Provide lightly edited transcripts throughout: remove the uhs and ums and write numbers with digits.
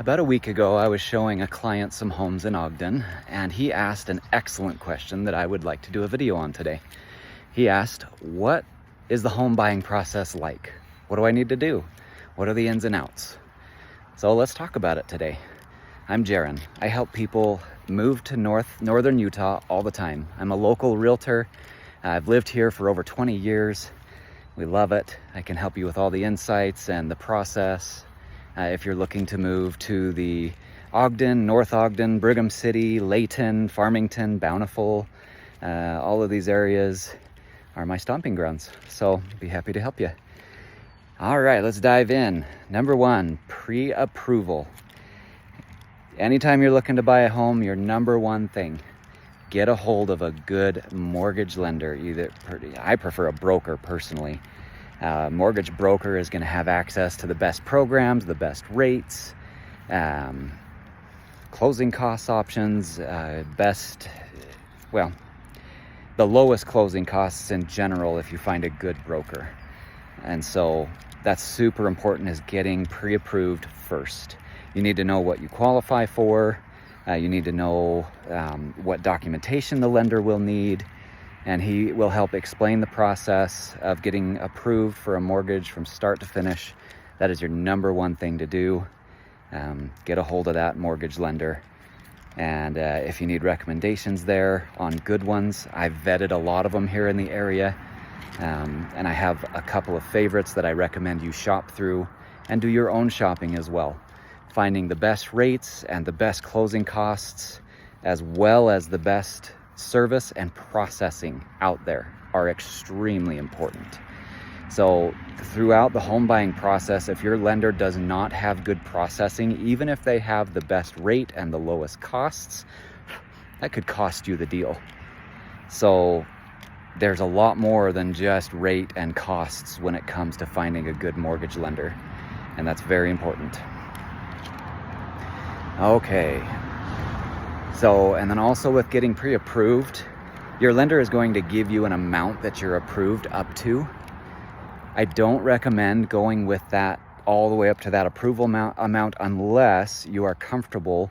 About a week ago, I was showing a client some homes in Ogden, and he asked an excellent question that I would like to do a video on today. He asked, what is the home buying process like? What do I need to do? What are the ins and outs? So let's talk about it today. I'm Jaron. I help people move to northern Utah all the time. I'm a local realtor. I've lived here for over 20 years. We love it. I can help you with all the insights and the process. If you're looking to move to the Ogden, North Ogden, Brigham City, Layton, Farmington, Bountiful, all of these areas are my stomping grounds. So be happy to help you. All right, let's dive in. Number one, pre-approval. Anytime you're looking to buy a home, your number one thing, get a hold of a good mortgage lender. I prefer a broker personally. Mortgage broker is going to have access to the best programs, the best rates, closing cost options, the lowest closing costs in general if you find a good broker. And so that's super important, is getting pre-approved first. You need to know what you qualify for. You need to know what documentation the lender will need. And he will help explain the process of getting approved for a mortgage from start to finish. That is your number one thing to do. Get a hold of that mortgage lender. And if you need recommendations there on good ones, I've vetted a lot of them here in the area. And I have a couple of favorites that I recommend you shop through and do your own shopping as well. Finding the best rates and the best closing costs, as well as the best service and processing out there, are extremely important. So throughout the home buying process, if your lender does not have good processing, even if they have the best rate and the lowest costs, that could cost you the deal. So there's a lot more than just rate and costs when it comes to finding a good mortgage lender, and that's very important. Okay. So, and then also with getting pre-approved, your lender is going to give you an amount that you're approved up to. I don't recommend going with that all the way up to that approval amount unless you are comfortable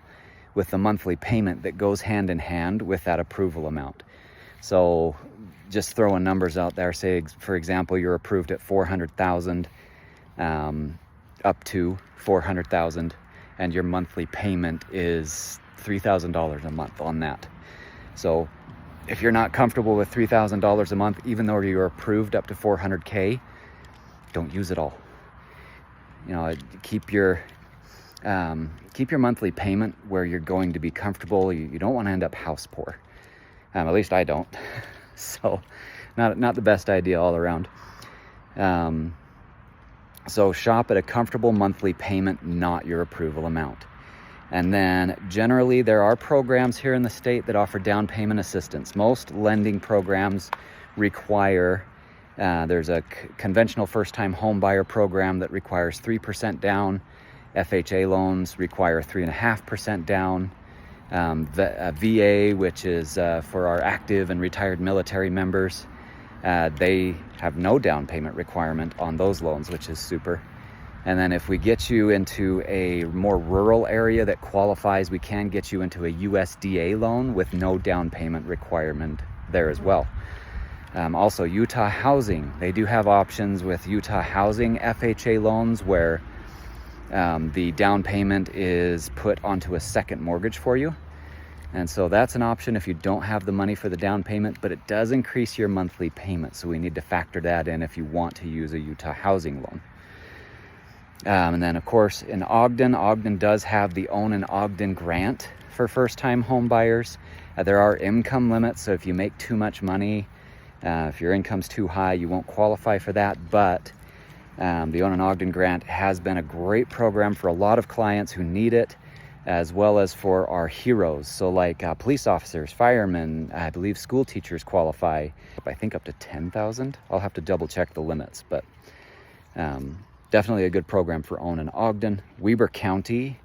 with the monthly payment that goes hand in hand with that approval amount. So just throwing numbers out there, say, for example, you're approved at $400,000, up to $400,000, and your monthly payment is $3,000 a month on that. So if you're not comfortable with $3,000 a month, even though you're approved up to $400K, don't use it all. You know, keep your monthly payment where you're going to be comfortable. You don't want to end up house poor. At least I don't. So not the best idea all around. So shop at a comfortable monthly payment, not your approval amount. And then generally there are programs here in the state that offer down payment assistance. Most lending programs require, there's a conventional first-time home buyer program that requires 3% down. FHA loans require 3.5% down. VA, which is for our active and retired military members, they have no down payment requirement on those loans, which is super. And then if we get you into a more rural area that qualifies, we can get you into a USDA loan with no down payment requirement there as well. Also, Utah Housing, they do have options with Utah Housing FHA loans where the down payment is put onto a second mortgage for you. And so that's an option if you don't have the money for the down payment, but it does increase your monthly payment. So we need to factor that in if you want to use a Utah Housing loan. And then of course in Ogden does have the Own in Ogden grant for first-time home buyers. There are income limits, so if you make too much money, if your income's too high, you won't qualify for that. But the Own in Ogden grant has been a great program for a lot of clients who need it, as well as for our heroes. So like police officers, firemen, I believe school teachers qualify, I think up to 10,000. I'll have to double check the limits, but definitely a good program for Own in Ogden. Weber County,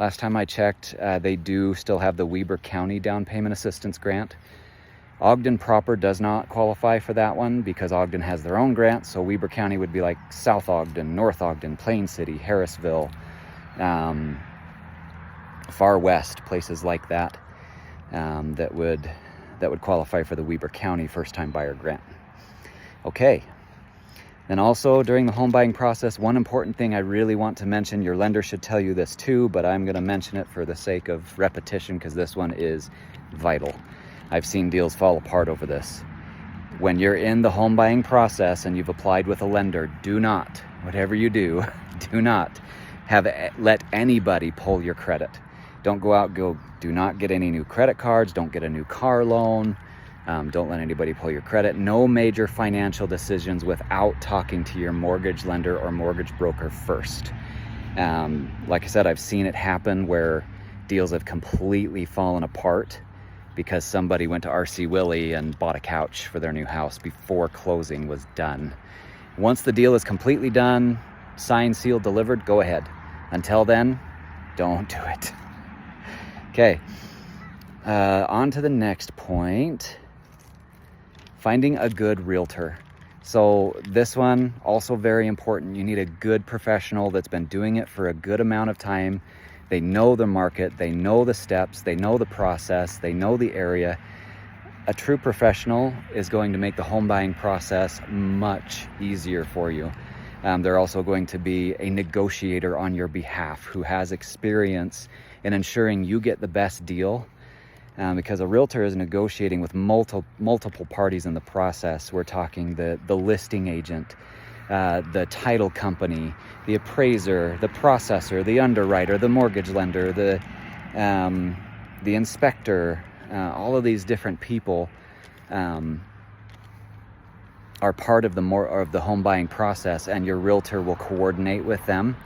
last time I checked, they do still have the Weber County Down Payment Assistance Grant. Ogden proper does not qualify for that one because Ogden has their own grant. So Weber County would be like South Ogden, North Ogden, Plain City, Harrisville, far west, places like that, that would qualify for the Weber County first-time buyer grant. Okay. And also during the home buying process, one important thing I really want to mention, your lender should tell you this too, but I'm going to mention it for the sake of repetition because this one is vital. I've seen deals fall apart over this. When you're in the home buying process and you've applied with a lender, do not, whatever you do, do not let anybody pull your credit. Don't do not get any new credit cards. Don't get a new car loan. Don't let anybody pull your credit. No major financial decisions without talking to your mortgage lender or mortgage broker first. Like I said, I've seen it happen where deals have completely fallen apart because somebody went to RC Willey and bought a couch for their new house before closing was done. Once the deal is completely done, signed, sealed, delivered, go ahead. Until then, don't do it. Okay, on to the next point. Finding a good realtor. So this one, also very important. You need a good professional that's been doing it for a good amount of time. They know the market, they know the steps, they know the process, they know the area. A true professional is going to make the home buying process much easier for you. They're also going to be a negotiator on your behalf who has experience in ensuring you get the best deal. Because a realtor is negotiating with multiple parties in the process. We're talking the listing agent, the title company, the appraiser, the processor, the underwriter, the mortgage lender, the inspector. All of these different people are part of the home buying process, and your realtor will coordinate with them.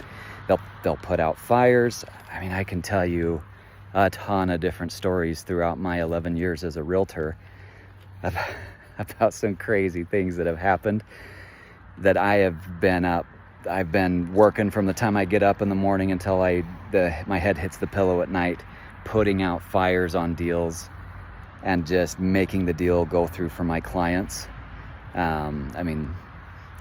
They'll put out fires. I mean, I can tell you a ton of different stories throughout my 11 years as a realtor about some crazy things that have happened that I've been working from the time I get up in the morning until my head hits the pillow at night, putting out fires on deals and just making the deal go through for my clients. I mean,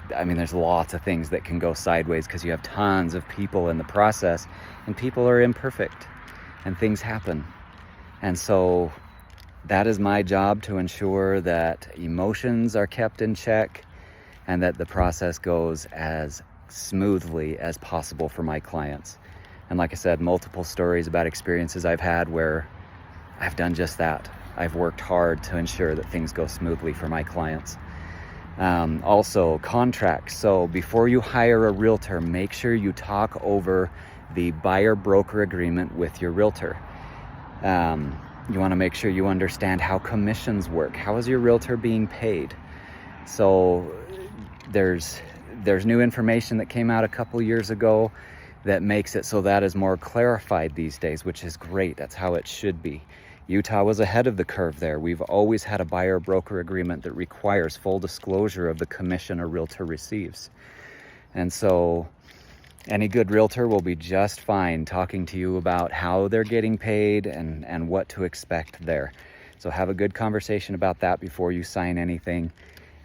there's lots of things that can go sideways because you have tons of people in the process, and people are imperfect and things happen. And so that is my job, to ensure that emotions are kept in check and that the process goes as smoothly as possible for my clients. And like I said, multiple stories about experiences I've had where I've done just that. I've worked hard to ensure that things go smoothly for my clients. Also, contracts. So before you hire a realtor, make sure you talk over the buyer-broker agreement with your realtor. You want to make sure you understand how commissions work. How is your realtor being paid? So there's new information that came out a couple years ago that makes it so that is more clarified these days, which is great. That's how it should be. Utah was ahead of the curve there. We've always had a buyer-broker agreement that requires full disclosure of the commission a realtor receives. And so any good realtor will be just fine talking to you about how they're getting paid and what to expect there. So have a good conversation about that before you sign anything.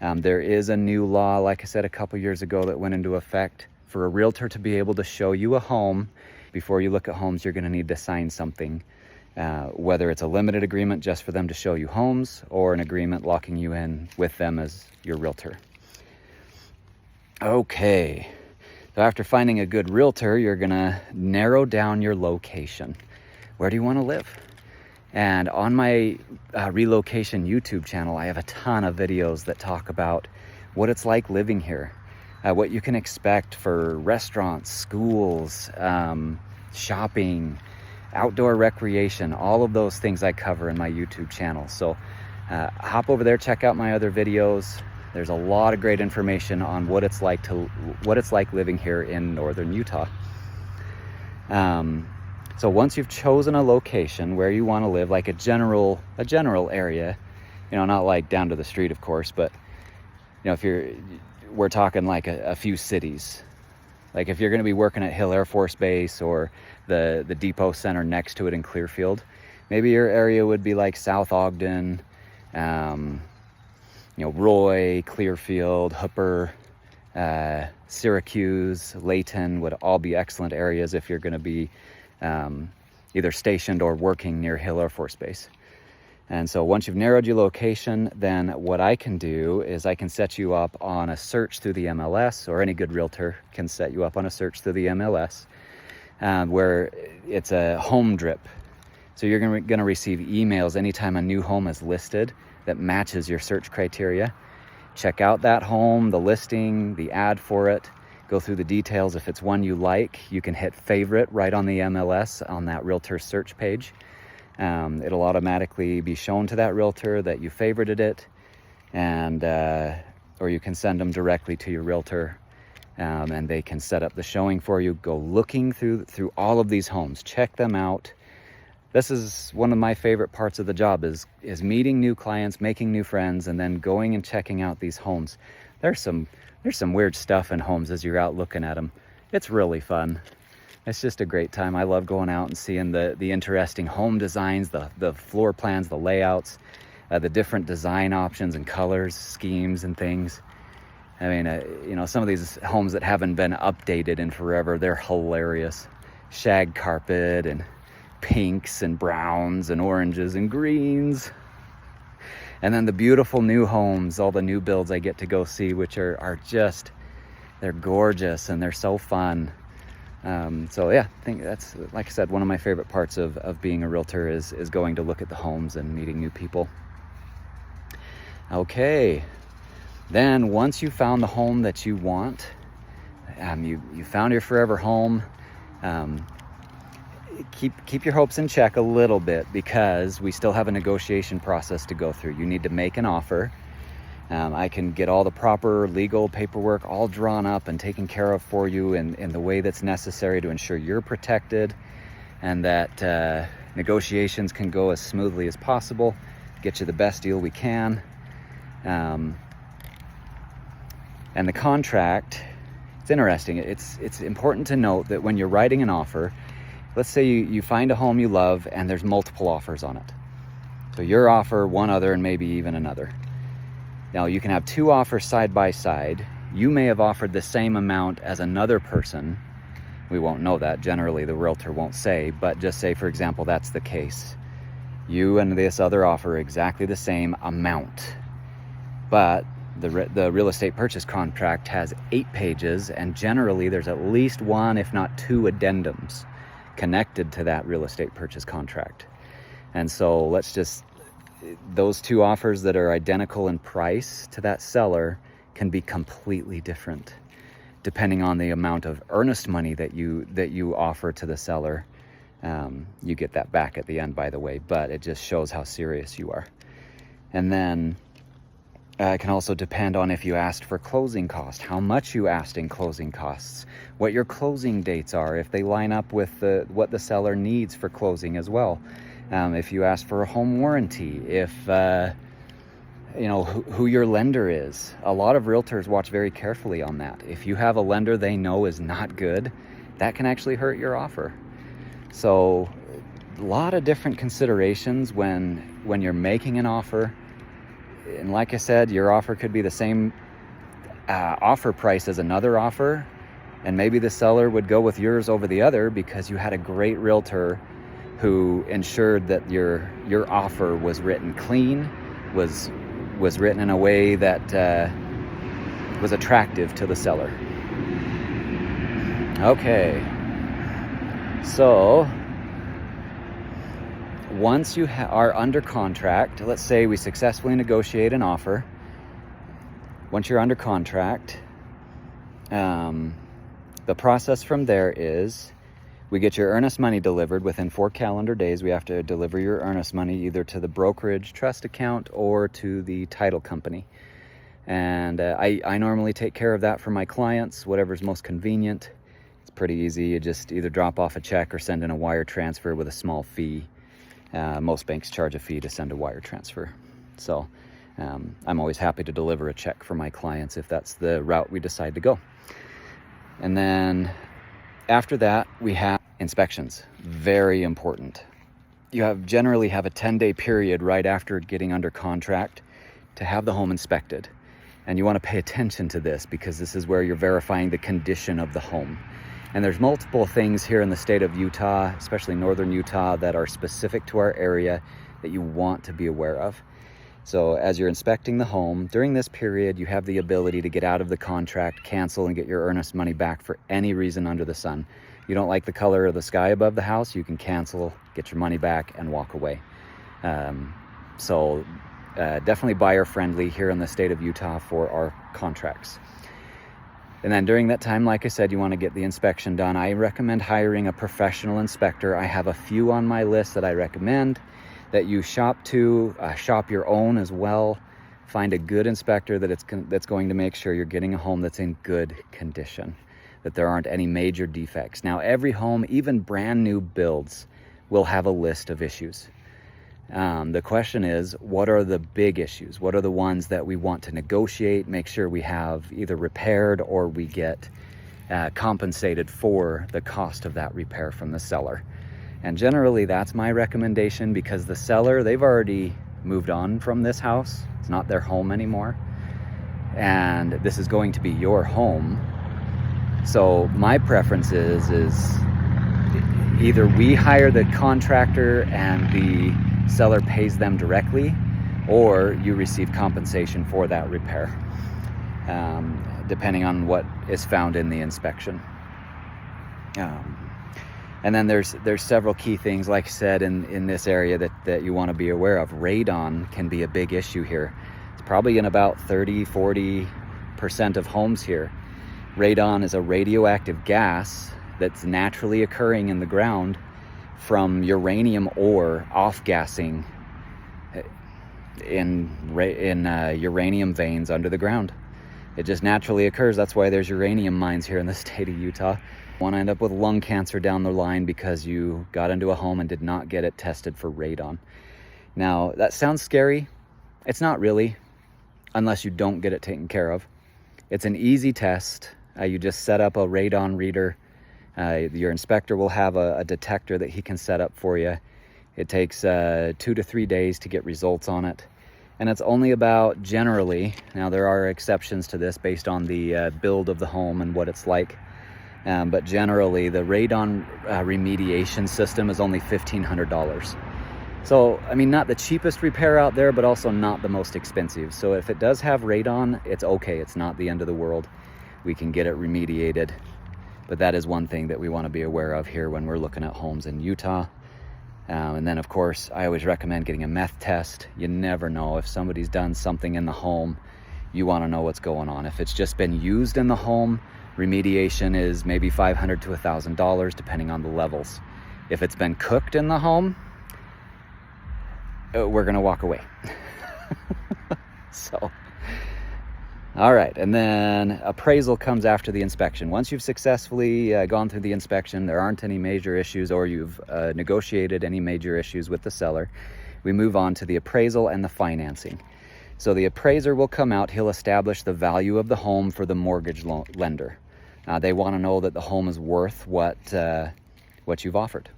There is a new law, like I said, a couple years ago that went into effect. For a realtor to be able to show you a home, before you look at homes, you're going to need to sign something. Whether it's a limited agreement just for them to show you homes, or an agreement locking you in with them as your realtor. Okay. So after finding a good realtor, you're going to narrow down your location. Where do you want to live? And on my relocation YouTube channel, I have a ton of videos that talk about what it's like living here, what you can expect for restaurants, schools, shopping, outdoor recreation, all of those things I cover in my YouTube channel. So hop over there, check out my other videos. There's a lot of great information on what it's like living here in northern Utah. So once you've chosen a location where you want to live, like a general area, not like down to the street, of course, but we're talking like a few cities. Like if you're going to be working at Hill Air Force Base or the depot center next to it in Clearfield, maybe your area would be like South Ogden, Roy, Clearfield, Hooper, Syracuse, Layton would all be excellent areas if you're going to be either stationed or working near Hill Air Force Base. And so once you've narrowed your location, then what I can do is I can set you up on a search through the MLS, or any good realtor can set you up on a search through the MLS, where it's a home drip. So you're going to receive emails anytime a new home is listed that matches your search criteria. Check out that home, the listing, the ad for it, go through the details. If it's one you like, you can hit favorite right on the MLS on that realtor search page. It'll automatically be shown to that realtor that you favorited it, and or you can send them directly to your realtor, and they can set up the showing for you. Go looking through all of these homes, check them out. This is one of my favorite parts of the job, is meeting new clients, making new friends, and then going and checking out these homes. There's some weird stuff in homes as you're out looking at them. It's really fun. It's just a great time. I love going out and seeing the interesting home designs, the floor plans, the layouts, the different design options and colors, schemes and things. I mean, some of these homes that haven't been updated in forever, they're hilarious. Shag carpet and pinks and browns and oranges and greens. And then the beautiful new homes, all the new builds I get to go see, which are just, they're gorgeous and they're so fun. So yeah, I think that's, like I said, one of my favorite parts of being a realtor is going to look at the homes and meeting new people. Okay, then once you found the home that you want, you found your forever home, keep your hopes in check a little bit, because we still have a negotiation process to go through. You need to make an offer. I can get all the proper legal paperwork all drawn up and taken care of for you in the way that's necessary to ensure you're protected, and that negotiations can go as smoothly as possible, get you the best deal we can. And the contract, it's interesting. It's important to note that when you're writing an offer, let's say you find a home you love and there's multiple offers on it. So your offer, one other, and maybe even another. Now, you can have two offers side by side. You may have offered the same amount as another person. We won't know that. Generally, the realtor won't say, but just say, for example, that's the case. You and this other offer exactly the same amount. But the real estate purchase contract has 8 pages, and generally there's at least one, if not 2 addendums connected to that real estate purchase contract. And so those 2 offers that are identical in price to that seller can be completely different depending on the amount of earnest money that you offer to the seller. You get that back at the end, by the way, but it just shows how serious you are. And then it can also depend on if you asked for closing costs, how much you asked in closing costs, what your closing dates are, if they line up with what the seller needs for closing as well. If you ask for a home warranty, if who your lender is. A lot of realtors watch very carefully on that. If you have a lender they know is not good, that can actually hurt your offer. So a lot of different considerations when you're making an offer. And like I said, your offer could be the same offer price as another offer, and maybe the seller would go with yours over the other because you had a great realtor who ensured that your offer was written clean, was written in a way that was attractive to the seller. Okay, so once you are under contract, let's say we successfully negotiate an offer. Once you're under contract, the process from there is we get your earnest money delivered within 4 calendar days. We have to deliver your earnest money either to the brokerage trust account or to the title company. And I normally take care of that for my clients, whatever's most convenient. It's pretty easy. You just either drop off a check or send in a wire transfer with a small fee. Most banks charge a fee to send a wire transfer. So I'm always happy to deliver a check for my clients if that's the route we decide to go. And then after that, we have inspections. Very important. You generally have a 10-day period right after getting under contract to have the home inspected. And you want to pay attention to this because this is where you're verifying the condition of the home. And there's multiple things here in the state of Utah, especially northern Utah, that are specific to our area that you want to be aware of. So as you're inspecting the home, during this period, you have the ability to get out of the contract, cancel, and get your earnest money back for any reason under the sun. You don't like the color of the sky above the house, you can cancel, get your money back, and walk away. Definitely buyer friendly here in the state of Utah for our contracts. And then during that time, like I said, you want to get the inspection done. I recommend hiring a professional inspector. I have a few on my list that I recommend that you shop your own as well. Find a good inspector that's going to make sure you're getting a home that's in good condition, that there aren't any major defects. Now, every home, even brand new builds, will have a list of issues. The question is, what are the big issues? What are the ones that we want to negotiate, make sure we have either repaired or we get compensated for the cost of that repair from the seller? And generally that's my recommendation, because the seller, they've already moved on from this house. It's not their home anymore. And this is going to be your home. So my preference is either we hire the contractor and the seller pays them directly, or you receive compensation for that repair, depending on what is found in the inspection. And then there's several key things, like I said, in this area that you want to be aware of. Radon can be a big issue here. It's probably in about 30-40% of homes here. Radon is a radioactive gas that's naturally occurring in the ground from uranium ore off-gassing in uranium veins under the ground. It just naturally occurs. That's why there's uranium mines here in the state of Utah. You want to end up with lung cancer down the line because you got into a home and did not get it tested for radon. Now, that sounds scary. It's not really, unless you don't get it taken care of. It's an easy test. You just set up a radon reader. Your inspector will have a detector that he can set up for you. It takes 2 to 3 days to get results on it. And it's only about, generally, now there are exceptions to this based on the build of the home and what it's like, but generally the radon remediation system is only $1,500. So, I mean, not the cheapest repair out there, but also not the most expensive. So if it does have radon, it's okay. It's not the end of the world. We can get it remediated. But that is one thing that we want to be aware of here when we're looking at homes in Utah. And then, of course, I always recommend getting a meth test. You never know. If somebody's done something in the home, you want to know what's going on. If it's just been used in the home, remediation is maybe $500 to $1,000, depending on the levels. If it's been cooked in the home, we're going to walk away. So, all right. And then appraisal comes after the inspection. Once you've successfully gone through the inspection, there aren't any major issues, or you've negotiated any major issues with the seller, we move on to the appraisal and the financing. So the appraiser will come out. He'll establish the value of the home for the mortgage lender. They want to know that the home is worth what you've offered.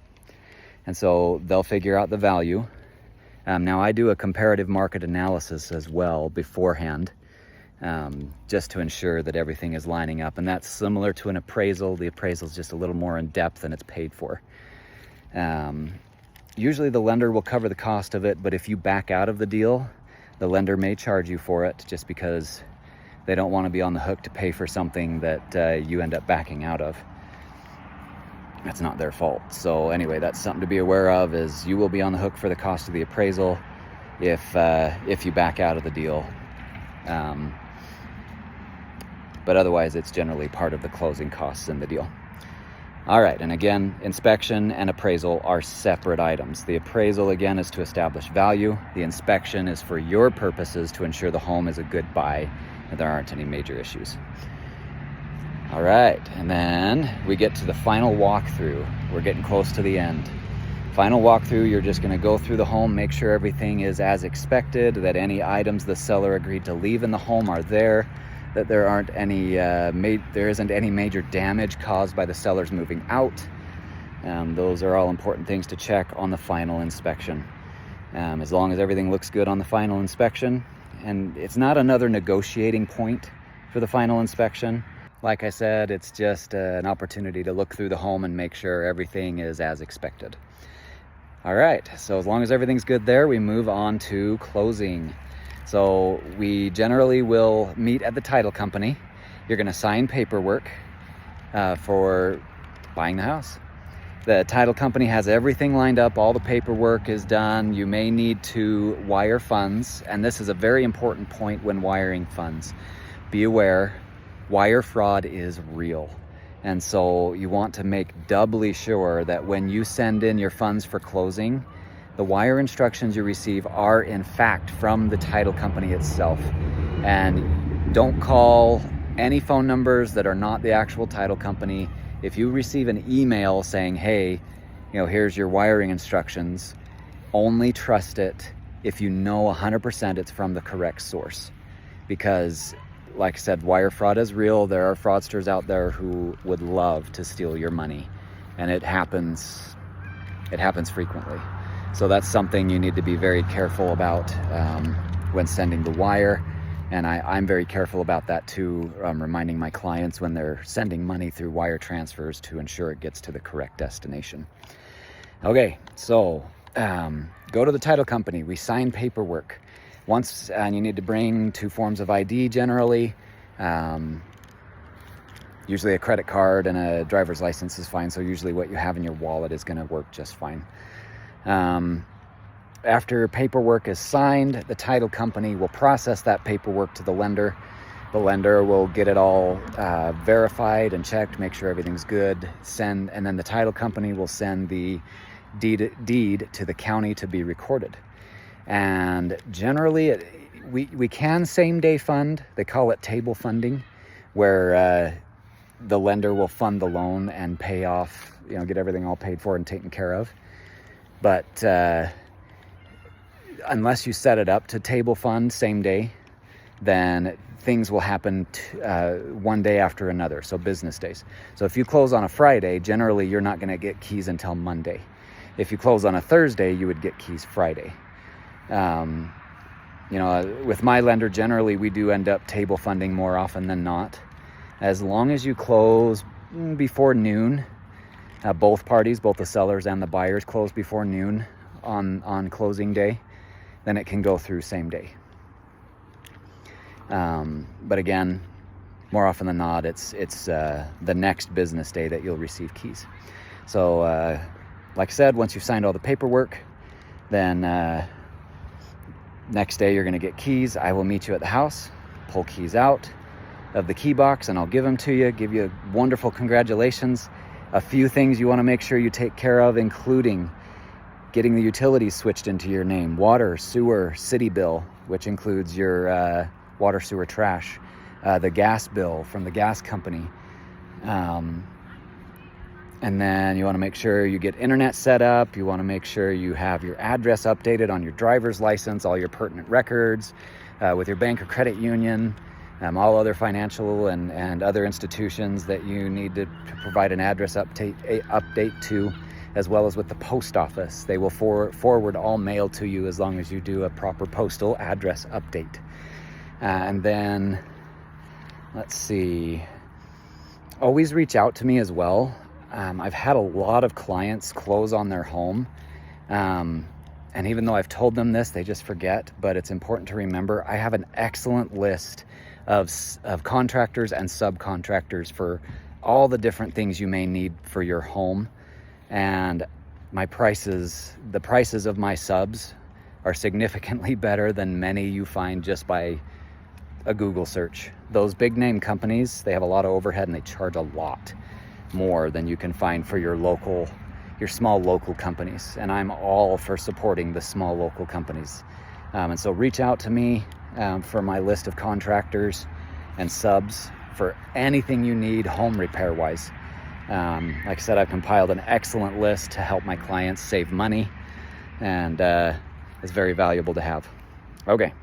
And so they'll figure out the value. Now, I do a comparative market analysis as well beforehand, just to ensure that everything is lining up. And that's similar to an appraisal. The appraisal is just a little more in depth and it's paid for. Usually the lender will cover the cost of it, but if you back out of the deal, the lender may charge you for it just because they don't want to be on the hook to pay for something that you end up backing out of. That's not their fault. So anyway, that's something to be aware of, is you will be on the hook for the cost of the appraisal if you back out of the deal. But otherwise, it's generally part of the closing costs in the deal. All right, and again, inspection and appraisal are separate items. The appraisal, again, is to establish value. The inspection is for your purposes to ensure the home is a good buy and there aren't any major issues. All right, and then we get to the final walkthrough. We're getting close to the end. Final walkthrough, you're just gonna go through the home, make sure everything is as expected, that any items the seller agreed to leave in the home are there, that there aren't any, there isn't any major damage caused by the sellers moving out. Those are all important things to check on the final inspection. As long as everything looks good on the final inspection, and it's not another negotiating point for the final inspection. Like I said, it's just an opportunity to look through the home and make sure everything is as expected. All right, so as long as everything's good there, we move on to closing. So we generally will meet at the title company. You're gonna sign paperwork for buying the house. The title company has everything lined up, all the paperwork is done. You may need to wire funds, and this is a very important point when wiring funds. Be aware, wire fraud is real. And so you want to make doubly sure that when you send in your funds for closing, the wire instructions you receive are in fact from the title company itself. And don't call any phone numbers that are not the actual title company. If you receive an email saying, hey, here's your wiring instructions, only trust it if you know 100% it's from the correct source. Because like I said, wire fraud is real. There are fraudsters out there who would love to steal your money, and it happens frequently. So that's something you need to be very careful about when sending the wire. And I'm very careful about that too, reminding my clients when they're sending money through wire transfers to ensure it gets to the correct destination. Okay, so go to the title company. We sign paperwork. And you need to bring 2 forms of ID generally. Usually a credit card and a driver's license is fine. So usually what you have in your wallet is going to work just fine. After paperwork is signed, the title company will process that paperwork to the lender. The lender will get it all verified and checked, make sure everything's good, and then the title company will send the deed to the county to be recorded. And generally, we can same-day fund. They call it table funding, where the lender will fund the loan and pay off, get everything all paid for and taken care of. But unless you set it up to table fund same day, then things will happen one day after another, so business days. So if you close on a Friday, generally you're not going to get keys until Monday. If you close on a Thursday, you would get keys Friday. With my lender, generally we do end up table funding more often than not. As long as you close before noon, both parties, both the sellers and the buyers, close before noon on closing day, then it can go through same day. But again, more often than not, it's the next business day that you'll receive keys. So like I said, once you've signed all the paperwork, then next day you're going to get keys. I will meet you at the house, pull keys out of the key box, and I'll give them to you, give you a wonderful congratulations. A few things you want to make sure you take care of, including getting the utilities switched into your name: water, sewer, city bill, which includes your water, sewer, trash, the gas bill from the gas company. And then you want to make sure you get internet set up. You want to make sure you have your address updated on your driver's license, all your pertinent records with your bank or credit union, all other financial and other institutions that you need to provide an address update to, as well as with the post office. They will forward all mail to you as long as you do a proper postal address update. And then, let's see, always reach out to me as well. I've had a lot of clients close on their home, and even though I've told them this, they just forget, but it's important to remember, I have an excellent list of contractors and subcontractors for all the different things you may need for your home. And the prices of my subs are significantly better than many you find just by a Google search. Those big name companies, they have a lot of overhead and they charge a lot more than you can find for your small local companies. And I'm all for supporting the small local companies. And so reach out to me for my list of contractors and subs for anything you need home repair wise. Like I said, I've compiled an excellent list to help my clients save money, and it's very valuable to have. Okay.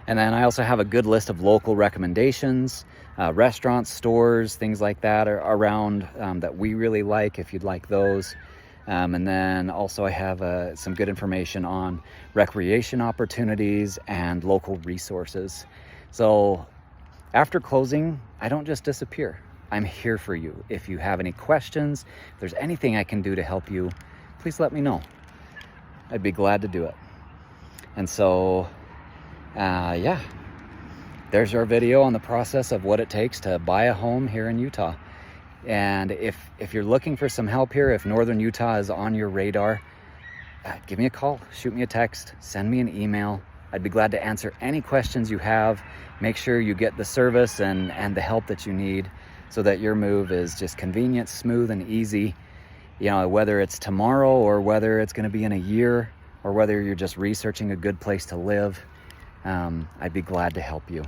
And then I also have a good list of local recommendations, restaurants, stores, things like that are around that we really like, if you'd like those. And then also I have some good information on recreation opportunities and local resources. So After closing, I don't just disappear. I'm here for you. If you have any questions, if there's anything I can do to help you, please let me know. I'd be glad to do it. And so, yeah, there's our video on the process of what it takes to buy a home here in Utah. And if you're looking for some help here, if Northern Utah is on your radar, give me a call, shoot me a text, send me an email. I'd be glad to answer any questions you have. Make sure you get the service and the help that you need so that your move is just convenient, smooth, and easy. You know, whether it's tomorrow or whether it's going to be in a year or whether you're just researching a good place to live, I'd be glad to help you.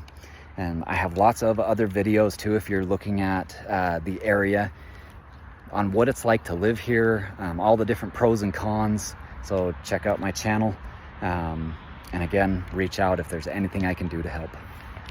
And I have lots of other videos too if you're looking at the area on what it's like to live here, all the different pros and cons. So check out my channel. And again, reach out if there's anything I can do to help.